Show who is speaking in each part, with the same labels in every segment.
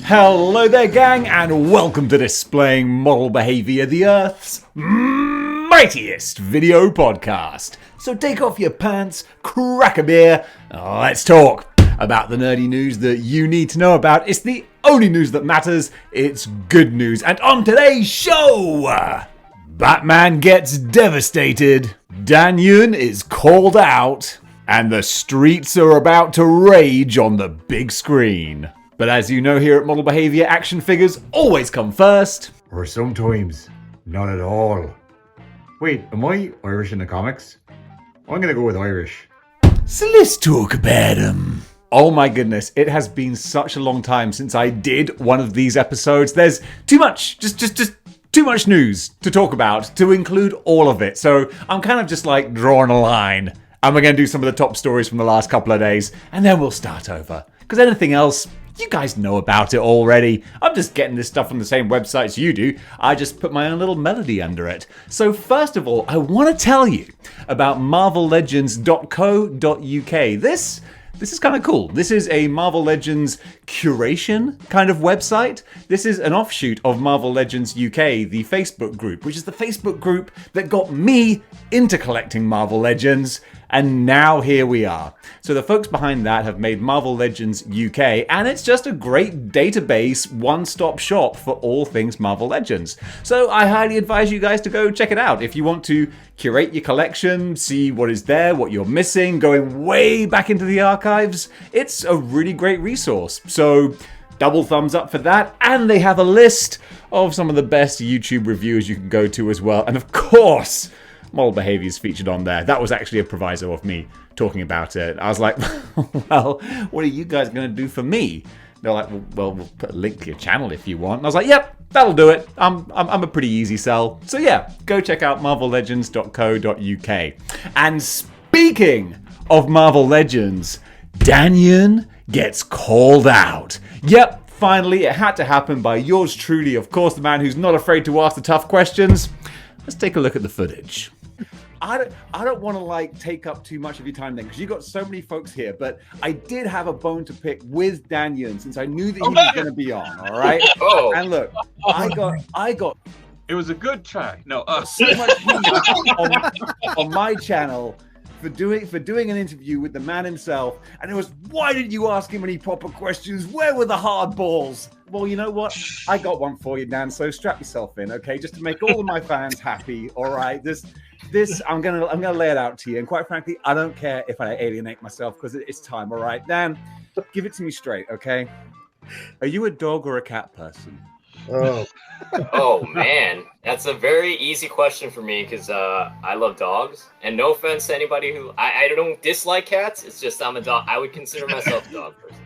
Speaker 1: Hello there, gang, and welcome to Displaying-Model-Behaviour, the Earth's mightiest video podcast. So take off your pants, crack a beer, let's talk about the nerdy news that you need to know about. It's the only news that matters, it's good news. And on today's show, Batman gets devastated, Dan Yun is called out, and the streets are about to rage on the big screen. But as you know, here at Model Behaviour, action figures always come first.
Speaker 2: Or sometimes, not at all. Wait, am I Irish in the comics? I'm gonna go with Irish.
Speaker 1: So let's talk about them. Oh my goodness, it has been such a long time since I did one of these episodes. There's too much, just too much news to talk about to include all of it. So I'm kind of just like drawing a line. And we're going to do some of the top stories from the last couple of days, and then we'll start over. Because anything else, you guys know about it already. I'm just getting this stuff from the same websites you do. I just put my own little melody under it. So first of all, I want to tell you about marvellegends.co.uk. This is kind of cool. This is a Marvel Legends curation kind of website. This is an offshoot of Marvel Legends UK, the Facebook group, which is the Facebook group that got me into collecting Marvel Legends. And now here we are. So the folks behind that have made Marvel Legends UK, and it's just a great database, one-stop shop for all things Marvel Legends. So I highly advise you guys to go check it out. If you want to curate your collection, see what is there, what you're missing, going way back into the archives, it's a really great resource. So double thumbs up for that. And they have a list of some of the best YouTube reviewers you can go to as well. And of course, Model Behaviour is featured on there. That was actually a proviso of me talking about it. I was like, well, what are you guys going to do for me? They're like, well, we'll put a link to your channel if you want. And I was like, yep, that'll do it. I'm a pretty easy sell. So yeah, go check out marvellegends.co.uk. And speaking of Marvel Legends, Dan Yun gets called out. Yep, finally, it had to happen by yours truly, of course, the man who's not afraid to ask the tough questions. Let's take a look at the footage. I don't want to take up too much of your time then, because you've got so many folks here, but I did have a bone to pick with Dan Yun since I knew that he was going to be on, all right?
Speaker 3: Oh.
Speaker 1: And look, I got
Speaker 3: It was a good try. No,
Speaker 1: so much heat on my channel for doing an interview with the man himself, and it was, why did you ask him any proper questions? Where were the hard balls? Well, you know what? I got one for you, Dan. So strap yourself in, okay? Just to make all of my fans happy. All right. This I'm gonna lay it out to you. And quite frankly, I don't care if I alienate myself because it's time. All right, Dan, give it to me straight, okay? Are you a dog or a cat person?
Speaker 4: Oh man, that's a very easy question for me because I love dogs, and no offense to anybody who I don't dislike cats. It's just I'm a dog. I would consider myself a dog person.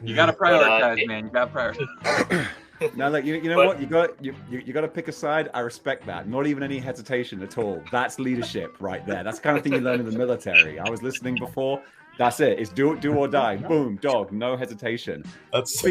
Speaker 3: you gotta prioritize, man. You gotta prioritize.
Speaker 1: Now, look, you know what? You got to pick a side. I respect that. Not even any hesitation at all. That's leadership right there. That's the kind of thing you learn in the military. I was listening before. That's it. It's do or die. Boom, dog. No hesitation.
Speaker 5: That's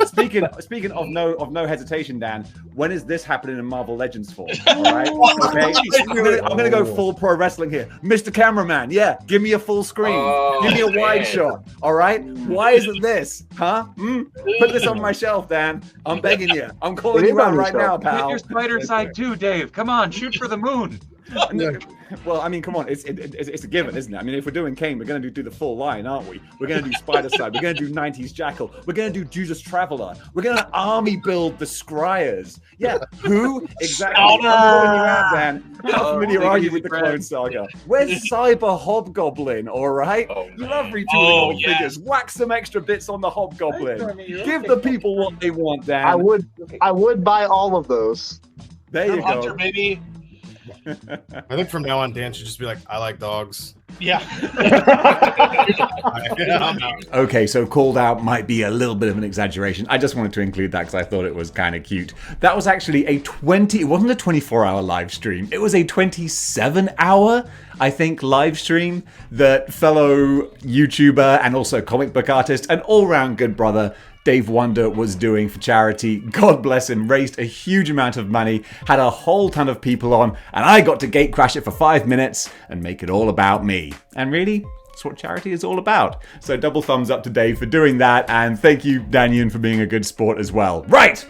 Speaker 1: Speaking of no hesitation, Dan. When is this happening in Marvel Legends form? All right. Okay. I'm gonna go full pro wrestling here, Mr. Cameraman. Yeah, give me a full screen. Give me a wide shot. All right. Why isn't this? Huh? Put this on my shelf, Dan. I'm begging you. I'm calling you out right now, pal.
Speaker 3: Get your spider side too, Dave. Come on, shoot for the moon.
Speaker 1: Well, I mean, come on, it's a given, isn't it? I mean, if we're doing Kane, we're going to do the full line, aren't we? We're going to do Spider-Side, we're going to do 90s Jackal, we're going to do Judas Traveler, we're going to army build the Scryers. Yeah, who exactly? I'm calling you out, Dan. How familiar are you with the Clone Saga? Where's Cyber Hobgoblin, all right? You love retooling old figures. Whack some extra bits on the Hobgoblin. Give the people what they want, Dan.
Speaker 6: I would buy all of those.
Speaker 1: There you go.
Speaker 5: Hunter, baby. I think from now on, Dan should just be like, I like dogs.
Speaker 7: Yeah.
Speaker 1: Okay, so called out might be a little bit of an exaggeration. I just wanted to include that because I thought it was kind of cute. That was actually it wasn't a 24-hour live stream. It was a 27-hour, I think, live stream that fellow YouTuber and also comic book artist and all-round good brother Dave Wonder was doing for charity. God bless him, raised a huge amount of money, had a whole ton of people on, and I got to gate crash it for 5 minutes and make it all about me. And really, That's what charity is all about. So double thumbs up to Dave for doing that, and thank you, Daniel, for being a good sport as well. Right,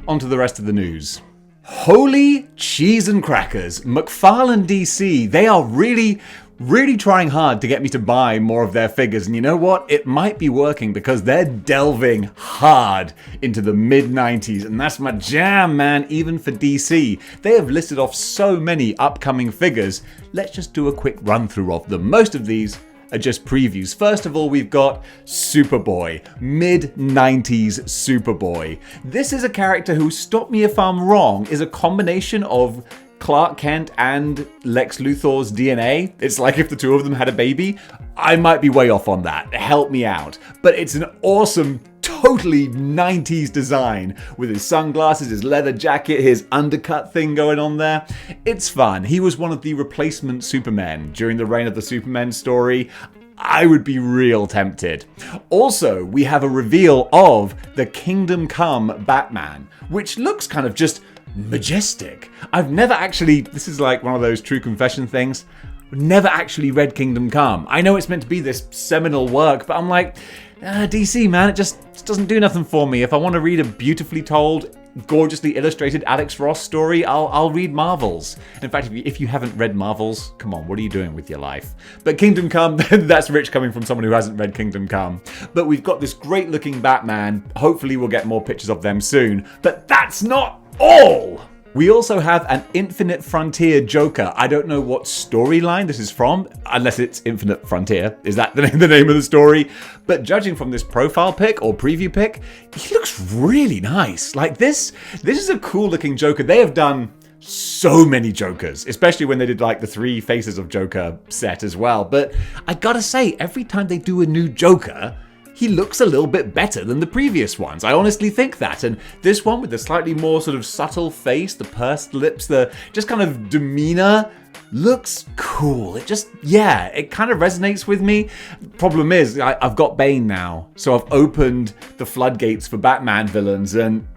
Speaker 1: on to the rest of the news. Holy cheese and crackers. McFarlane DC, they are really trying hard to get me to buy more of their figures. And you know what? It might be working because they're delving hard into the mid-90s. And that's my jam, man, even for DC. They have listed off so many upcoming figures. Let's just do a quick run through of them. Most of these are just previews. First of all, we've got Superboy, mid-90s Superboy. This is a character who, stop me if I'm wrong, is a combination of Clark Kent and Lex Luthor's DNA. It's like if the two of them had a baby. I might be way off on that. Help me out. But it's an awesome, totally 90s design with his sunglasses, his leather jacket, his undercut thing going on there. It's fun. He was one of the replacement Supermen during the Reign of the Supermen story. I would be real tempted. Also, we have a reveal of the Kingdom Come Batman, which looks kind of just majestic. I've never actually, this is like one of those true confession things, never actually read Kingdom Come. I know it's meant to be this seminal work, but I'm like, DC, man, it just doesn't do nothing for me. If I want to read a beautifully told, gorgeously illustrated Alex Ross story, I'll read Marvels. In fact, if you haven't read Marvels, come on, what are you doing with your life? But Kingdom Come, that's rich coming from someone who hasn't read Kingdom Come. But we've got this great looking Batman. Hopefully we'll get more pictures of them soon. But that's not all! We also have an Infinite Frontier Joker. I don't know what storyline this is from, unless it's Infinite Frontier. Is that the name of the story? But judging from this profile pic or preview pic, he looks really nice. Like this is a cool looking Joker. They have done so many Jokers, especially when they did like the 3 Faces of Joker set as well. But I gotta say, every time they do a new Joker, he looks a little bit better than the previous ones. I honestly think that. And this one with the slightly more sort of subtle face, the pursed lips, the just kind of demeanor, looks cool. It just, yeah, it kind of resonates with me. Problem is, I've got Bane now. So I've opened the floodgates for Batman villains, and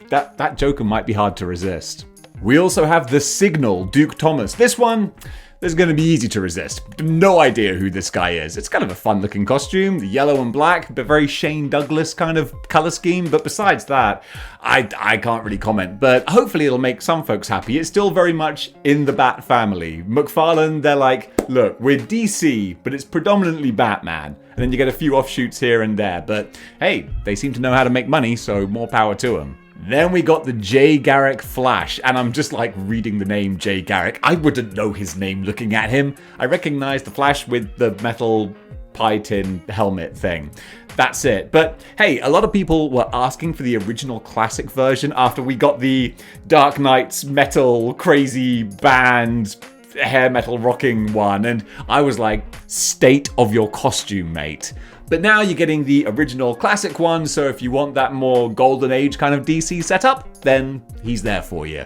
Speaker 1: that Joker might be hard to resist. We also have the Signal, Duke Thomas. This one is going to be easy to resist. No idea who this guy is. It's kind of a fun looking costume, the yellow and black, but very Shane Douglas kind of color scheme. But besides that, I can't really comment, but hopefully it'll make some folks happy. It's still very much in the Bat family. McFarlane, they're like, look, we're DC, but it's predominantly Batman. And then you get a few offshoots here and there, but hey, they seem to know how to make money, so more power to them. Then we got the Jay Garrick Flash, and I'm just like reading the name Jay Garrick. I wouldn't know his name looking at him. I recognize the Flash with the metal pie tin helmet thing. That's it. But hey, a lot of people were asking for the original classic version after we got the Dark Knight's metal crazy band hair metal rocking one, and I was like, state of your costume, mate. But now you're getting the original classic one, so if you want that more golden age kind of DC setup, then he's there for you.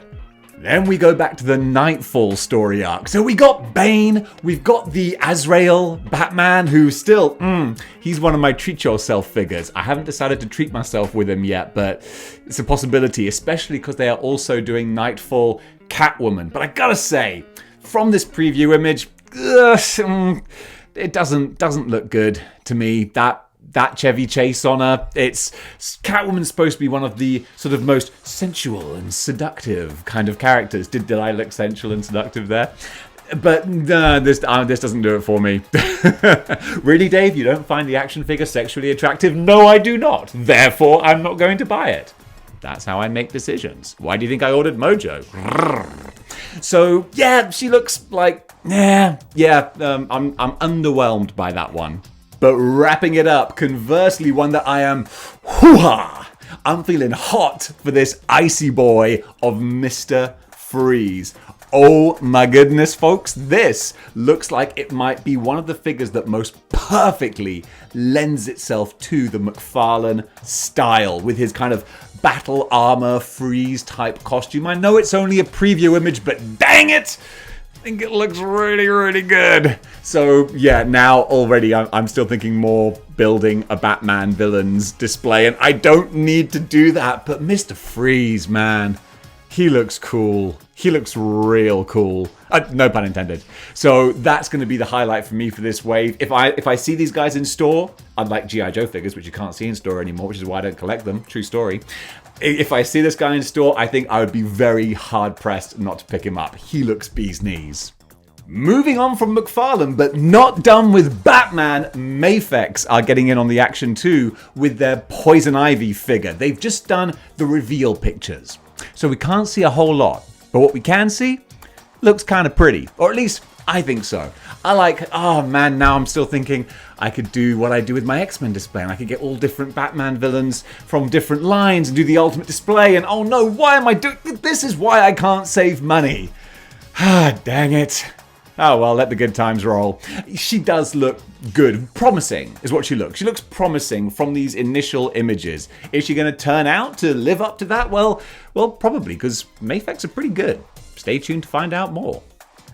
Speaker 1: Then we go back to the Nightfall story arc. So we got Bane, we've got the Azrael Batman, who still, he's one of my treat yourself figures. I haven't decided to treat myself with him yet, but it's a possibility, especially because they are also doing Nightfall Catwoman. But I gotta say, from this preview image, it doesn't look good to me. That Chevy Chase on her, Catwoman's supposed to be one of the sort of most sensual and seductive kind of characters. Did I look sensual and seductive there? But this doesn't do it for me. Really, Dave? You don't find the action figure sexually attractive? No, I do not. Therefore, I'm not going to buy it. That's how I make decisions. Why do you think I ordered Mojo? So yeah, she looks like I'm underwhelmed by that one. But wrapping it up, conversely, one that I am hoo-ha! I'm feeling hot for this icy boy of Mr. Freeze. Oh my goodness, folks, this looks like it might be one of the figures that most perfectly lends itself to the McFarlane style with his kind of battle armor Freeze type costume. I know it's only a preview image, but dang it! I think it looks really, really good. So yeah, now already I'm still thinking more building a Batman villains display, and I don't need to do that, but Mr. Freeze, man, he looks cool. He looks real cool. No pun intended. So that's going to be the highlight for me for this wave. If I see these guys in store, unlike G.I. Joe figures, which you can't see in store anymore, which is why I don't collect them, true story. If I see this guy in store, I think I would be very hard-pressed not to pick him up. He looks bee's knees. Moving on from McFarlane, but not done with Batman, Mafex are getting in on the action too with their Poison Ivy figure. They've just done the reveal pictures. So we can't see a whole lot, but what we can see looks kind of pretty, or at least I think so. Oh man, now I'm still thinking I could do what I do with my X-Men display, and I could get all different Batman villains from different lines and do the ultimate display, and oh no, why am I doing this? Is why I can't save money. Ah, dang it. Oh well, let the good times roll. She does look good. Promising is what she looks. She looks promising from these initial images. Is she going to turn out to live up to that? Well, probably, because Mafex are pretty good. Stay tuned to find out more.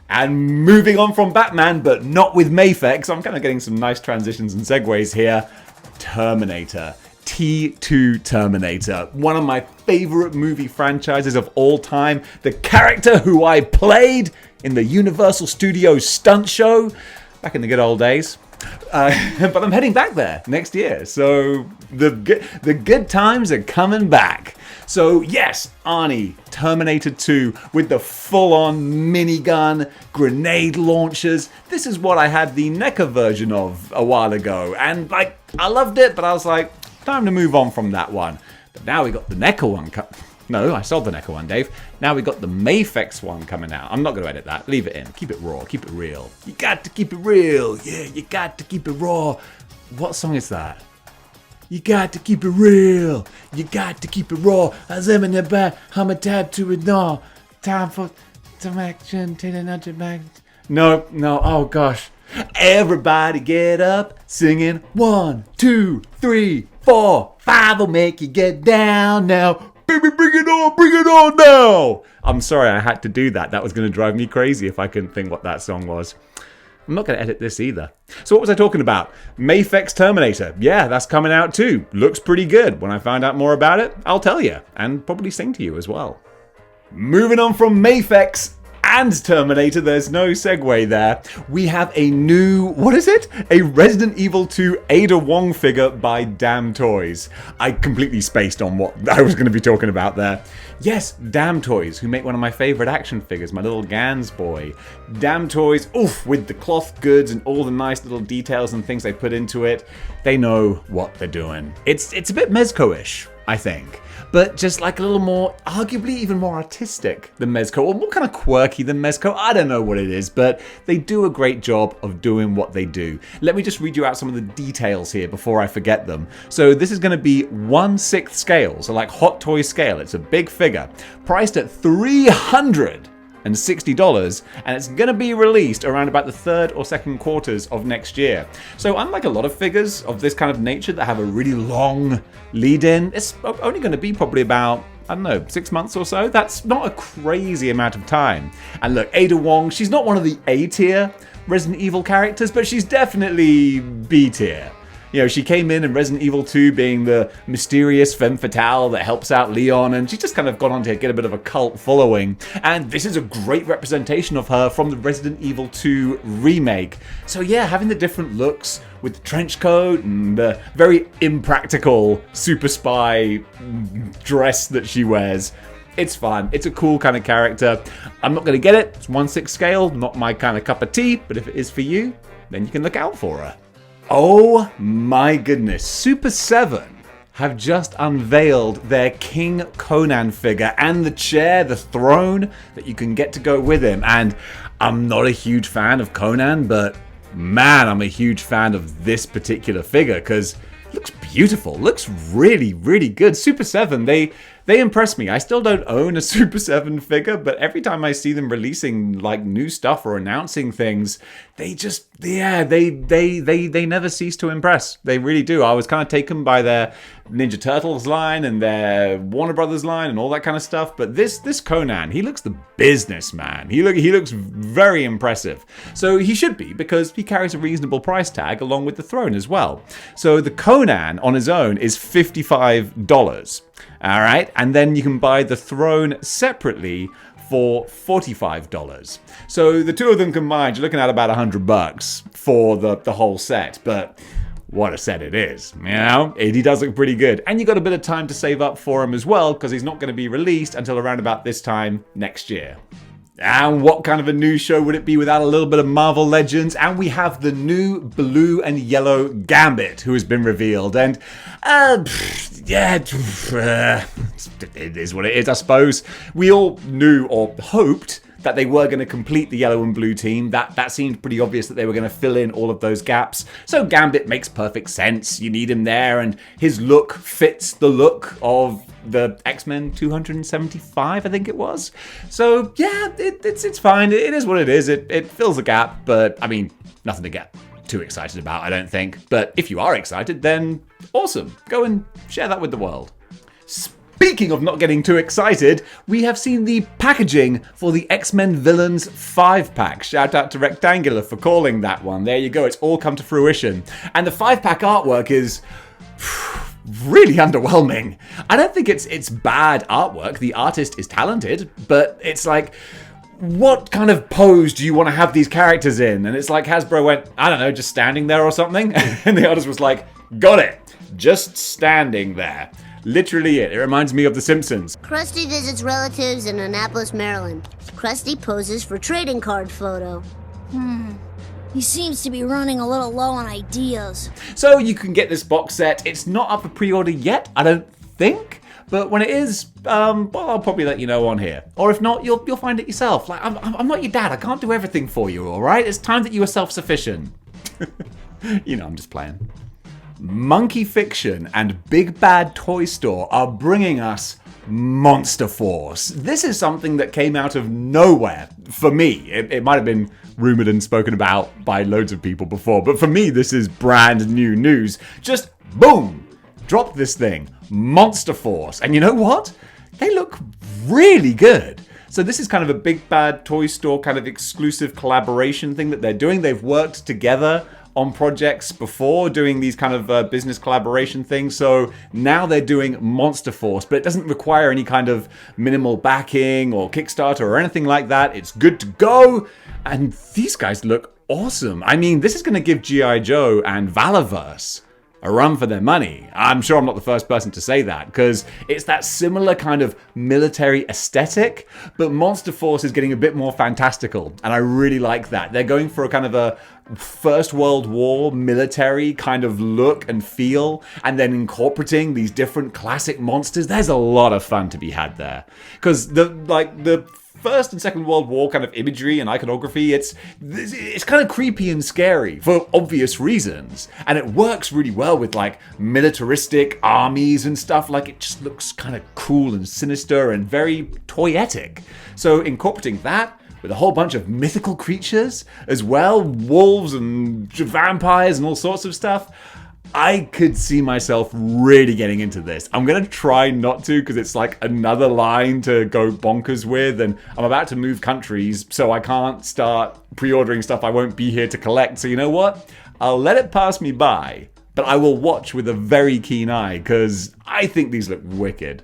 Speaker 1: And moving on from Batman, but not with Mafex, I'm kind of getting some nice transitions and segues here. Terminator. T2 Terminator, one of my favorite movie franchises of all time. The character who I played in the Universal Studios stunt show back in the good old days. But I'm heading back there next year, so the good times are coming back. So yes, Arnie, Terminator 2 with the full-on minigun, grenade launchers. This is what I had the NECA version of a while ago, and I loved it, but I was like, time to move on from that one. But now we got the NECA one. No, I sold the NECA one, Dave. Now we got the Mafex one coming out. I'm not going to edit that. Leave it in. Keep it raw. Keep it real. You got to keep it real. Yeah, you got to keep it raw. What song is that? You got to keep it real. You got to keep it raw. As I'm in the back, I'm a tab to it now. Time for some action. Take another back. No. Oh gosh. Everybody get up, singing 1, 2, 3, 4, 5 will make you get down now. Baby, bring it on now. I'm sorry I had to do that. That was going to drive me crazy if I couldn't think what that song was. I'm not going to edit this either. So what was I talking about? Mafex Terminator. Yeah, that's coming out too. Looks pretty good. When I find out more about it, I'll tell you. And probably sing to you as well. Moving on from Mafex and Terminator, there's no segue there. We have a new, what is it? A Resident Evil 2 Ada Wong figure by Damn Toys. I completely spaced on what I was going to be talking about there. Yes, Damn Toys, who make one of my favorite action figures, my little Gans boy. Damn Toys, oof, with the cloth goods and all the nice little details and things they put into it. They know what they're doing. It's a bit Mezco-ish, I think. But just like a little more, arguably even more artistic than Mezco, or more kind of quirky than Mezco. I don't know what it is, but they do a great job of doing what they do. Let me just read you out some of the details here before I forget them. So this is going to be 1/6 scale, so like Hot Toy scale. It's a big figure, priced at $360, and it's going to be released around about the third or second quarters of next year. So unlike a lot of figures of this kind of nature that have a really long lead-in, it's only going to be probably about, I don't know, 6 months or so. That's not a crazy amount of time. And look, Ada Wong, she's not one of the A-tier Resident Evil characters, but she's definitely B-tier. You know, she came in Resident Evil 2 being the mysterious femme fatale that helps out Leon, and she's just kind of gone on to get a bit of a cult following. And this is a great representation of her from the Resident Evil 2 remake. So yeah, having the different looks with the trench coat and the very impractical super spy dress that she wears. It's fun. It's a cool kind of character. I'm not going to get it. It's 1/6 scale, not my kind of cup of tea, but if it is for you, then you can look out for her. Oh my goodness, Super 7 have just unveiled their King Conan figure and the chair, the throne that you can get to go with him. And I'm not a huge fan of Conan, but man, I'm a huge fan of this particular figure because it looks beautiful, looks really, really good. Super 7, they impress me. I still don't own a Super 7 figure, but every time I see them releasing like new stuff or announcing things, they just yeah, they never cease to impress. They really do. I was kind of taken by their Ninja Turtles line and their Warner Brothers line and all that kind of stuff. But this Conan, he looks the businessman. He looks very impressive. So he should be, because he carries a reasonable price tag along with the throne as well. So the Conan on his own is $55. All right, and then you can buy the throne separately for $45. So the two of them combined, you're looking at about $100 for the whole set. But what a set it is, you know? He does look pretty good. And you got a bit of time to save up for him as well, because he's not going to be released until around about this time next year. And what kind of a news show would it be without a little bit of Marvel Legends? And we have the new blue and yellow Gambit, who has been revealed. And, it is what it is, I suppose. We all knew or hoped that they were going to complete the yellow and blue team. That seemed pretty obvious that they were going to fill in all of those gaps. So Gambit makes perfect sense. You need him there, and his look fits the look of the X-Men 275, I think it was. So yeah, it's fine. It is what it is. It fills a gap, but I mean, nothing to get too excited about, I don't think. But if you are excited, then awesome. Go and share that with the world. Speaking of not getting too excited, we have seen the packaging for the X-Men Villains 5-pack. Shout out to Rectangular for calling that one. There you go, it's all come to fruition. And the 5-pack artwork is really underwhelming. I don't think it's bad artwork. The artist is talented, but it's like, what kind of pose do you want to have these characters in? And it's like Hasbro went, I don't know, just standing there or something. And the artist was like, got it, just standing there. Literally it. It reminds me of The Simpsons.
Speaker 7: Krusty visits relatives in Annapolis, Maryland. Krusty poses for trading card photo.
Speaker 8: He seems to be running a little low on ideas.
Speaker 1: So you can get this box set. It's not up for pre-order yet, I don't think. But when it is, well, I'll probably let you know on here. Or if not, you'll find it yourself. Like, I'm not your dad. I can't do everything for you, all right? It's time that you are self-sufficient. You know, I'm just playing. Monkey Fiction and Big Bad Toy Store are bringing us Monster Force. This is something that came out of nowhere for me. It might have been rumored and spoken about by loads of people before, but for me, this is brand new news. Just boom, drop this thing, Monster Force. And you know what? They look really good. So this is kind of a Big Bad Toy Store kind of exclusive collaboration thing that they're doing. They've worked together on projects before, doing these kind of business collaboration things. So now they're doing Monster Force, but it doesn't require any kind of minimal backing or Kickstarter or anything like that. It's good to go. And these guys look awesome. I mean, this is going to give G.I. Joe and Valorverse a run for their money. I'm sure I'm not the first person to say that, because it's that similar kind of military aesthetic, but Monster Force is getting a bit more fantastical, and I really like that. They're going for a kind of a First World War military kind of look and feel, and then incorporating these different classic monsters. There's a lot of fun to be had there, because the First and Second World War kind of imagery and iconography, it's kind of creepy and scary for obvious reasons. And it works really well with like militaristic armies and stuff. Like, it just looks kind of cool and sinister and very toyetic. So incorporating that with a whole bunch of mythical creatures as well, wolves and vampires and all sorts of stuff, I could see myself really getting into this. I'm going to try not to, because it's like another line to go bonkers with, and I'm about to move countries, so I can't start pre-ordering stuff I won't be here to collect. So you know what? I'll let it pass me by, but I will watch with a very keen eye, because I think these look wicked.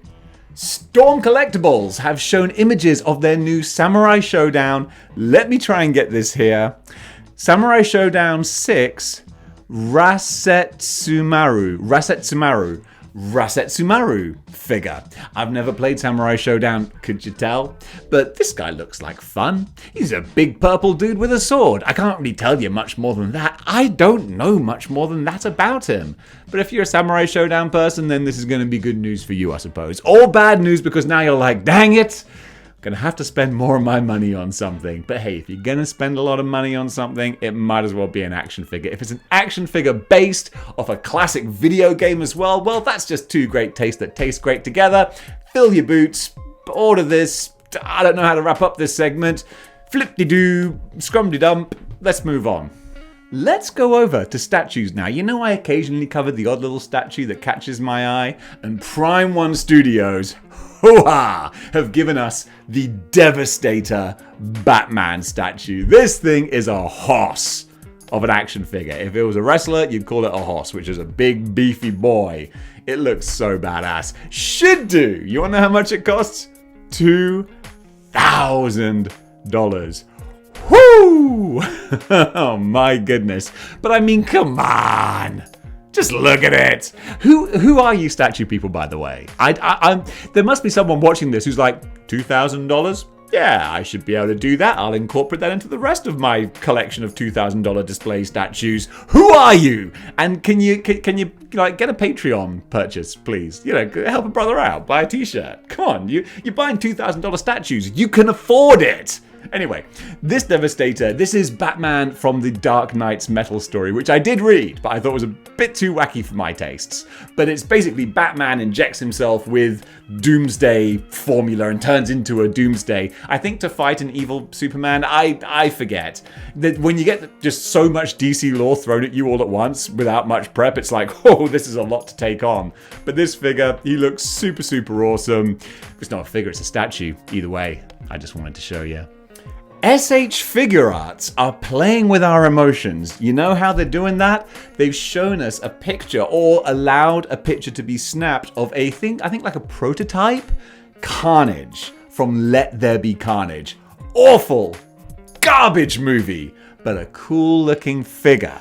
Speaker 1: Storm Collectibles have shown images of their new Samurai Showdown. Let me try and get this here. Samurai Showdown 6... Rasetsumaru figure. I've never played Samurai Showdown, could you tell? But this guy looks like fun. He's a big purple dude with a sword. I can't really tell you much more than that. I don't know much more than that about him. But if you're a Samurai Showdown person, then this is going to be good news for you, I suppose. Or bad news, because now you're like, dang it, gonna have to spend more of my money on something. But hey, if you're gonna spend a lot of money on something, it might as well be an action figure. If it's an action figure based off a classic video game as well, that's just two great tastes that taste great together. Fill your boots, order this. I don't know how to wrap up this segment. Flip-de-doo, scrum-de-dump, let's move on. Let's go over to statues now. You know I occasionally cover the odd little statue that catches my eye, and Prime One Studios, hoo-ha, have given us the Devastator Batman statue. This thing is a hoss of an action figure. If it was a wrestler, you'd call it a hoss, which is a big, beefy boy. It looks so badass. Should do. You want to know how much it costs? $2,000. Whoo! Oh my goodness. But I mean, come on. Just look at it. Who are you statue people, by the way? There must be someone watching this who's like, $2,000? Yeah, I should be able to do that. I'll incorporate that into the rest of my collection of $2,000 display statues. Who are you? And can you like get a Patreon purchase, please? You know, help a brother out. Buy a t-shirt. Come on, you're buying $2,000 statues. You can afford it. Anyway, this Devastator, this is Batman from the Dark Knight's Metal story, which I did read, but I thought was a bit too wacky for my tastes. But it's basically Batman injects himself with Doomsday formula and turns into a Doomsday. I think to fight an evil Superman, I forget. That when you get just so much DC lore thrown at you all at once without much prep, it's like, oh, this is a lot to take on. But this figure, he looks super, super awesome. It's not a figure, it's a statue. Either way, I just wanted to show you. SH Figure Arts are playing with our emotions. You know how they're doing that? They've shown us a picture or allowed a picture to be snapped of I think like a prototype Carnage from Let There Be Carnage. Awful, garbage movie, but a cool looking figure.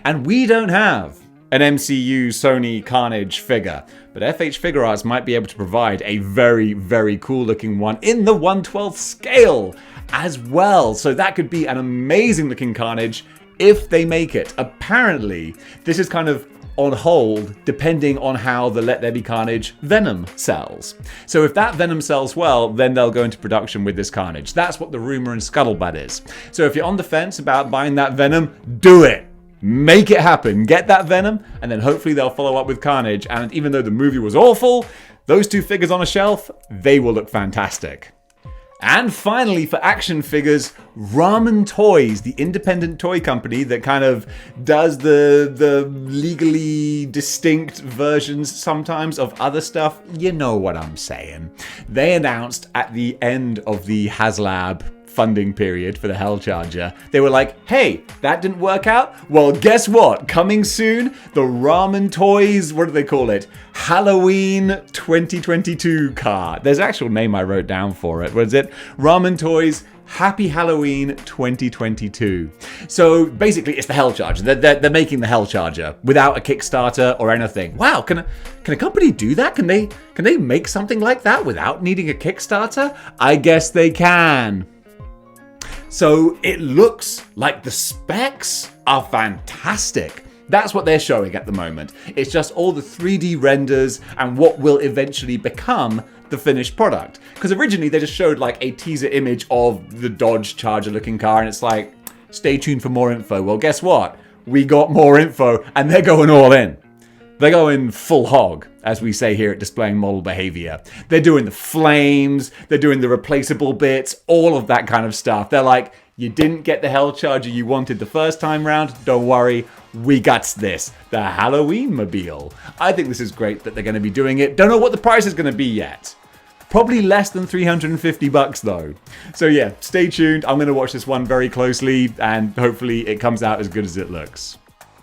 Speaker 1: And we don't have an MCU Sony Carnage figure, but FH Figure Arts might be able to provide a very, very cool looking one in the 1/12 scale as well. So that could be an amazing looking Carnage if they make it. Apparently, this is kind of on hold depending on how the Let There Be Carnage Venom sells. So if that Venom sells well, then they'll go into production with this Carnage. That's what the rumor and scuttlebutt is. So if you're on the fence about buying that Venom, do it. Make it happen. Get that Venom, and then hopefully they'll follow up with Carnage. And even though the movie was awful, those two figures on a shelf, they will look fantastic. And finally, for action figures, Ramen Toys, the independent toy company that kind of does the legally distinct versions sometimes of other stuff. You know what I'm saying. They announced at the end of the HasLab funding period for the Hellcharger, they were like, hey, that didn't work out? Well, guess what? Coming soon, the Ramen Toys, what do they call it? Halloween 2022 car. There's an actual name I wrote down for it. What is it? Ramen Toys Happy Halloween 2022. So basically it's the Hellcharger. They're making the Hellcharger without a Kickstarter or anything. Wow, can a company do that? Can they make something like that without needing a Kickstarter? I guess they can. So it looks like the specs are fantastic. That's what they're showing at the moment. It's just all the 3D renders and what will eventually become the finished product. Because originally they just showed like a teaser image of the Dodge Charger looking car and it's like, stay tuned for more info. Well, guess what? We got more info and they're going all in. They're going full hog, as we say here at Displaying-Model-Behaviour. They're doing the flames, they're doing the replaceable bits, all of that kind of stuff. They're like, you didn't get the Hellcharger you wanted the first time round, don't worry, we got this, the Halloween mobile. I think this is great that they're going to be doing it. Don't know what the price is going to be yet. Probably less than $350 though. So yeah, stay tuned. I'm going to watch this one very closely and hopefully it comes out as good as it looks.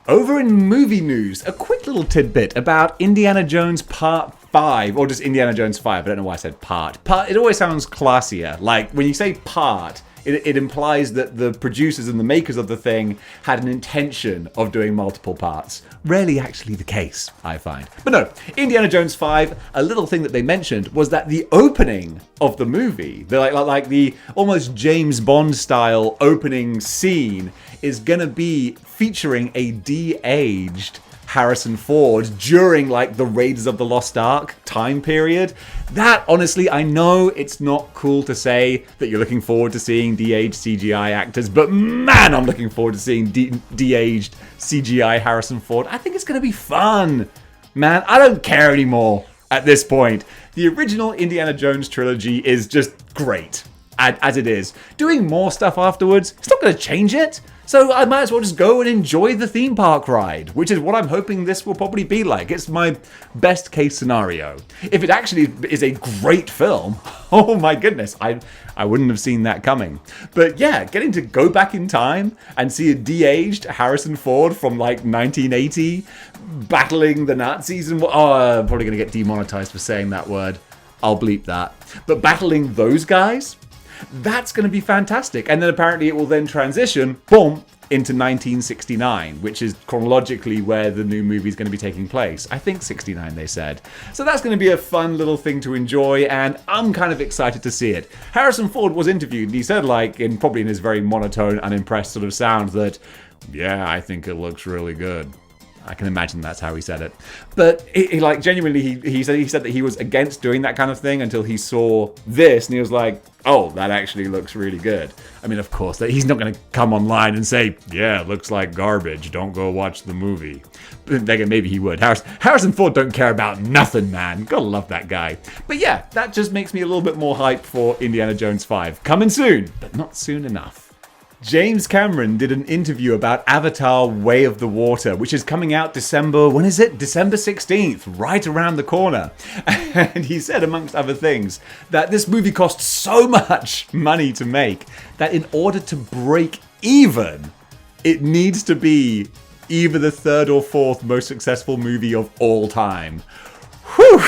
Speaker 1: Over in movie news, a quick little tidbit about Indiana Jones Part 5, or just Indiana Jones 5, I don't know why I said part. It always sounds classier. Like, when you say part, it implies that the producers and the makers of the thing had an intention of doing multiple parts. Rarely actually the case, I find. But no, Indiana Jones 5, a little thing that they mentioned was that the opening of the movie, like the almost James Bond style opening scene, is gonna be featuring a de-aged Harrison Ford during like the Raiders of the Lost Ark time period. That, honestly, I know it's not cool to say that you're looking forward to seeing de-aged CGI actors, but man, I'm looking forward to seeing de-aged CGI Harrison Ford. I think it's going to be fun. Man, I don't care anymore at this point. The original Indiana Jones trilogy is just great, as it is. Doing more stuff afterwards, it's not going to change it. So I might as well just go and enjoy the theme park ride, which is what I'm hoping this will probably be like. It's my best case scenario. If it actually is a great film, oh my goodness, I wouldn't have seen that coming. But yeah, getting to go back in time and see a de-aged Harrison Ford from like 1980 battling the Nazis and I'm probably going to get demonetized for saying that word. I'll bleep that. But battling those guys, that's going to be fantastic. And then apparently it will then transition, boom, into 1969, which is chronologically where the new movie is going to be taking place. I think 69, they said. So that's going to be a fun little thing to enjoy, and I'm kind of excited to see it. Harrison Ford was interviewed, and he said, like, probably in his very monotone, unimpressed sort of sound, that, yeah, I think it looks really good. I can imagine that's how he said it. But he like genuinely, he said that he was against doing that kind of thing until he saw this, and he was like, oh, that actually looks really good. I mean, of course, he's not going to come online and say, yeah, it looks like garbage, don't go watch the movie. Maybe he would. Harrison Ford don't care about nothing, man. Gotta love that guy. But yeah, that just makes me a little bit more hyped for Indiana Jones 5. Coming soon, but not soon enough. James Cameron did an interview about Avatar Way of the Water, which is coming out December 16th, right around the corner. And he said, amongst other things, that this movie cost so much money to make that in order to break even, it needs to be either the third or fourth most successful movie of all time. Whew!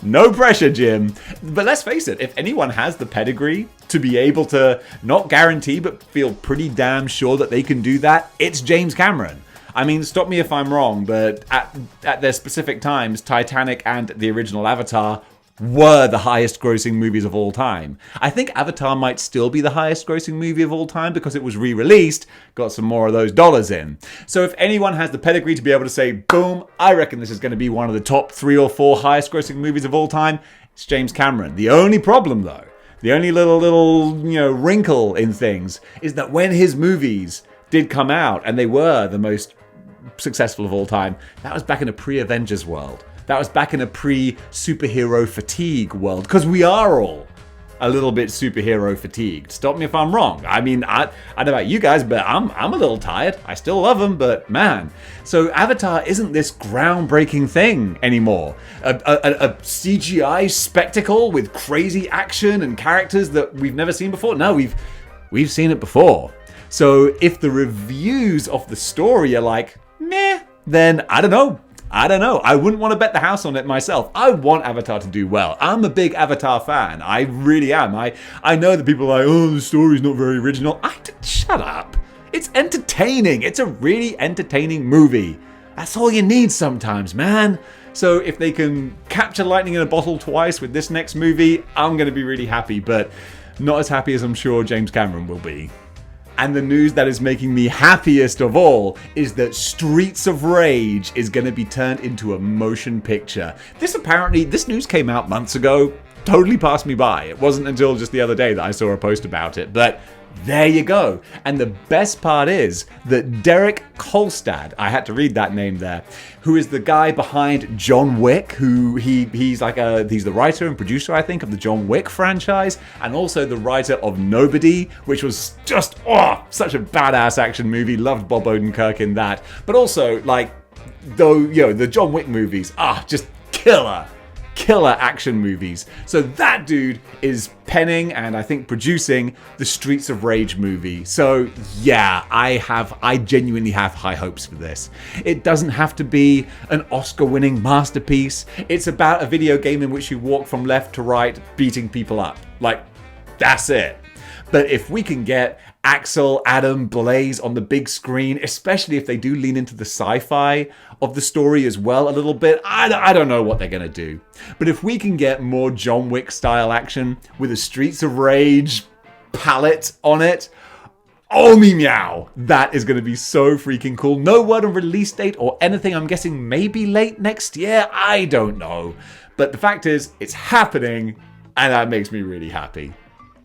Speaker 1: No pressure, Jim. But let's face it, if anyone has the pedigree to be able to not guarantee but feel pretty damn sure that they can do that, it's James Cameron. I mean, stop me if I'm wrong, but at their specific times, Titanic and the original Avatar were the highest grossing movies of all time. I think Avatar might still be the highest grossing movie of all time because it was re-released, got some more of those dollars in. So if anyone has the pedigree to be able to say, boom, I reckon this is going to be one of the top 3 or 4 highest grossing movies of all time, it's James Cameron. The only problem though, the only little wrinkle in things is that when his movies did come out and they were the most successful of all time, that was back in a pre-Avengers world. That was back in a pre-superhero fatigue world, because we are all a little bit superhero fatigued. Stop me if I'm wrong. I mean, I don't know about you guys, but I'm a little tired. I still love them, but man. So Avatar isn't this groundbreaking thing anymore. A CGI spectacle with crazy action and characters that we've never seen before. No, we've seen it before. So if the reviews of the story are like, meh, then I don't know. I wouldn't want to bet the house on it myself. I want Avatar to do well. I'm a big Avatar fan. I really am. I know that people are like, oh, the story's not very original. Shut up. It's entertaining. It's a really entertaining movie. That's all you need sometimes, man. So if they can capture lightning in a bottle twice with this next movie, I'm going to be really happy, but not as happy as I'm sure James Cameron will be. And the news that is making me happiest of all is that Streets of Rage is going to be turned into a motion picture. This news came out months ago, totally passed me by. It wasn't until just the other day that I saw a post about it, but there you go. And the best part is that Derek Kolstad, I had to read that name there, who is the guy behind John Wick, he's the writer and producer, I think, of the John Wick franchise, and also the writer of Nobody, which was just such a badass action movie. Loved Bob Odenkirk in that. But also, the John Wick movies are just killer action movies. So that dude is penning and I think producing the Streets of Rage movie. So yeah, I genuinely have high hopes for this. It doesn't have to be an Oscar-winning masterpiece. It's about a video game in which you walk from left to right, beating people up. That's it. But if we can get Axel, Adam, Blaze on the big screen, especially if they do lean into the sci-fi of the story as well a little bit, I don't know what they're going to do. But if we can get more John Wick style action with a Streets of Rage palette on it, oh me meow, that is going to be so freaking cool. No word on release date or anything. I'm guessing maybe late next year. I don't know. But the fact is, it's happening, and that makes me really happy.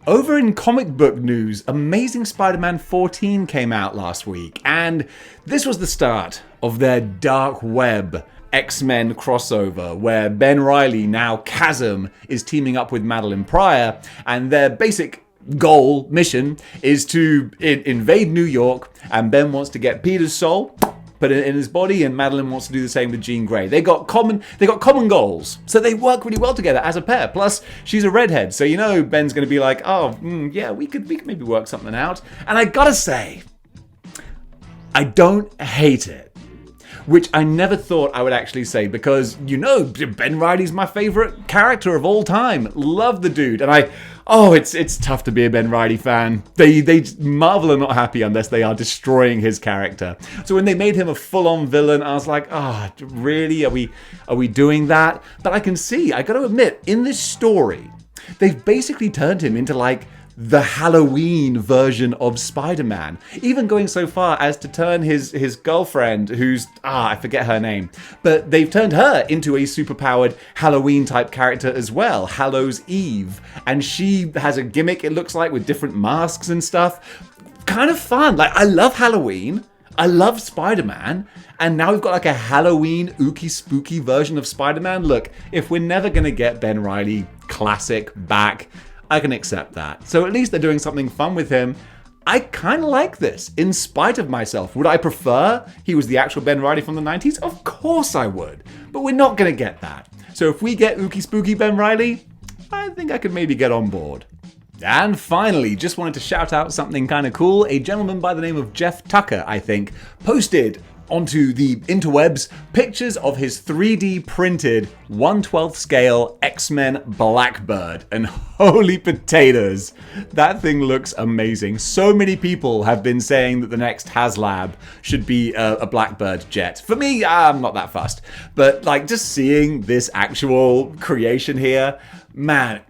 Speaker 1: Over in comic book news, Amazing Spider-Man 14 came out last week, and this was the start of their Dark Web X-Men crossover, where Ben Reilly, now Chasm, is teaming up with Madeline Pryor, and their basic goal, mission, is to invade New York, and Ben wants to get Peter's soul, put it in his body, and Madeline wants to do the same with Jean Grey. They got common goals, so they work really well together as a pair. Plus, she's a redhead, so you know Ben's going to be like, oh, yeah, we could maybe work something out. And I gotta say, I don't hate it, which I never thought I would actually say, because you know Ben Reilly's my favorite character of all time. Love the dude, and it's tough to be a Ben Reilly fan. Marvel are not happy unless they are destroying his character. So when they made him a full-on villain, I was like, really? Are we doing that? But I got to admit, in this story, they've basically turned him into like the Halloween version of Spider-Man, even going so far as to turn his girlfriend, who's, I forget her name, but they've turned her into a superpowered Halloween type character as well, Hallows Eve, and she has a gimmick, it looks like, with different masks and stuff. Kind of fun. Like, I love Halloween, I love Spider-Man, and now we've got like a Halloween ooky spooky version of Spider-Man. Look, if we're never gonna get Ben Reilly classic back, I can accept that. So at least they're doing something fun with him. I kind of like this, in spite of myself. Would I prefer he was the actual Ben Reilly from the 90s? Of course I would. But we're not going to get that. So if we get ooky spooky Ben Reilly, I think I could maybe get on board. And finally, just wanted to shout out something kind of cool. A gentleman by the name of Jeff Tucker, I think, posted onto the interwebs pictures of his 3D printed 1/12 scale X-Men Blackbird, and holy potatoes, that thing looks amazing. So many people have been saying that the next HasLab should be a Blackbird jet. For me, I'm not that fussed, but like just seeing this actual creation here, man,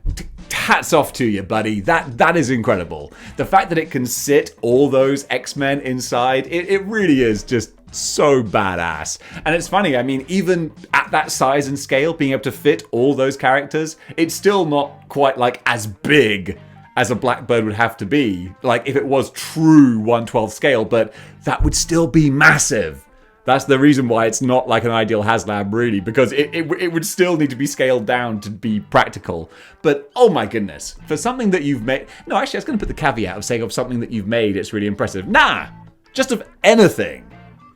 Speaker 1: hats off to you, buddy. That is incredible. The fact that it can sit all those X-Men inside, it really is just so badass. And it's funny, I mean, even at that size and scale, being able to fit all those characters, it's still not quite like as big as a Blackbird would have to be, like if it was true 1/12 scale, but that would still be massive. That's the reason why it's not like an ideal HasLab, really, because it would still need to be scaled down to be practical. But oh my goodness, for something that you've made, no, actually I was going to put the caveat of saying of something that you've made, it's really impressive. Nah, just of anything.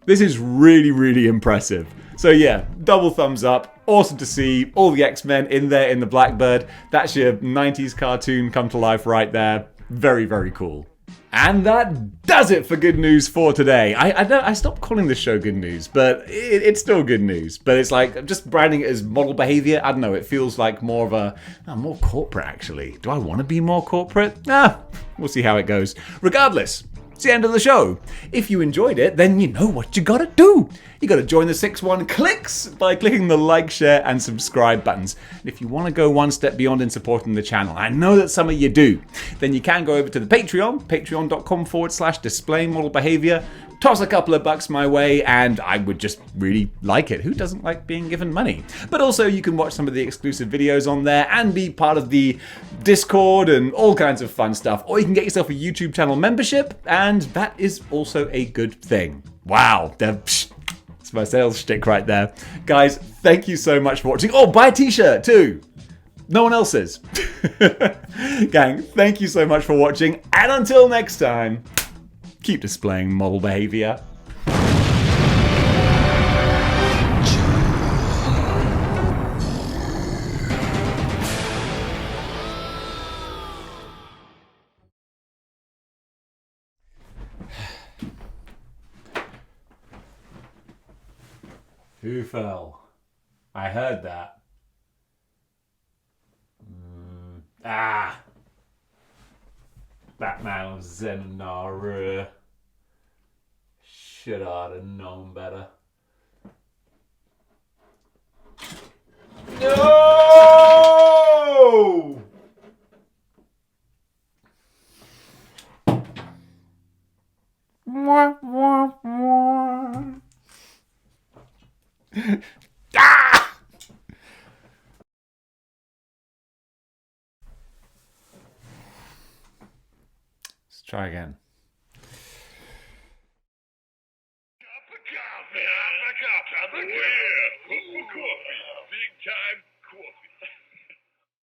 Speaker 1: This is really, really impressive. So yeah, double thumbs up. Awesome to see all the X-Men in there in the Blackbird. That's your 90s cartoon come to life right there. Very, very cool. And that does it for good news for today. I stopped calling this show good news, but it's still good news. But it's like, just branding it as model behavior, I don't know, it feels like more of a, more corporate actually. Do I want to be more corporate? We'll see how it goes. Regardless, it's the end of the show. If you enjoyed it, then you know what you gotta do. You gotta join the 6-1 clicks by clicking the like, share, and subscribe buttons. And if you want to go one step beyond in supporting the channel, I know that some of you do, then you can go over to the Patreon, patreon.com/displaying-model-behaviour. Toss a couple of bucks my way, and I would just really like it. Who doesn't like being given money? But also, you can watch some of the exclusive videos on there and be part of the Discord and all kinds of fun stuff. Or you can get yourself a YouTube channel membership, and that is also a good thing. Wow, that's my sales shtick right there. Guys, thank you so much for watching. Oh, buy a t-shirt too. No one else's. Gang, thank you so much for watching, and until next time, keep displaying model behavior. Who fell? I heard that. Batman of Zenara. Should I have known better. No! Mwah, mwah, mwah. Let's try again. Cup of coffee, big time coffee.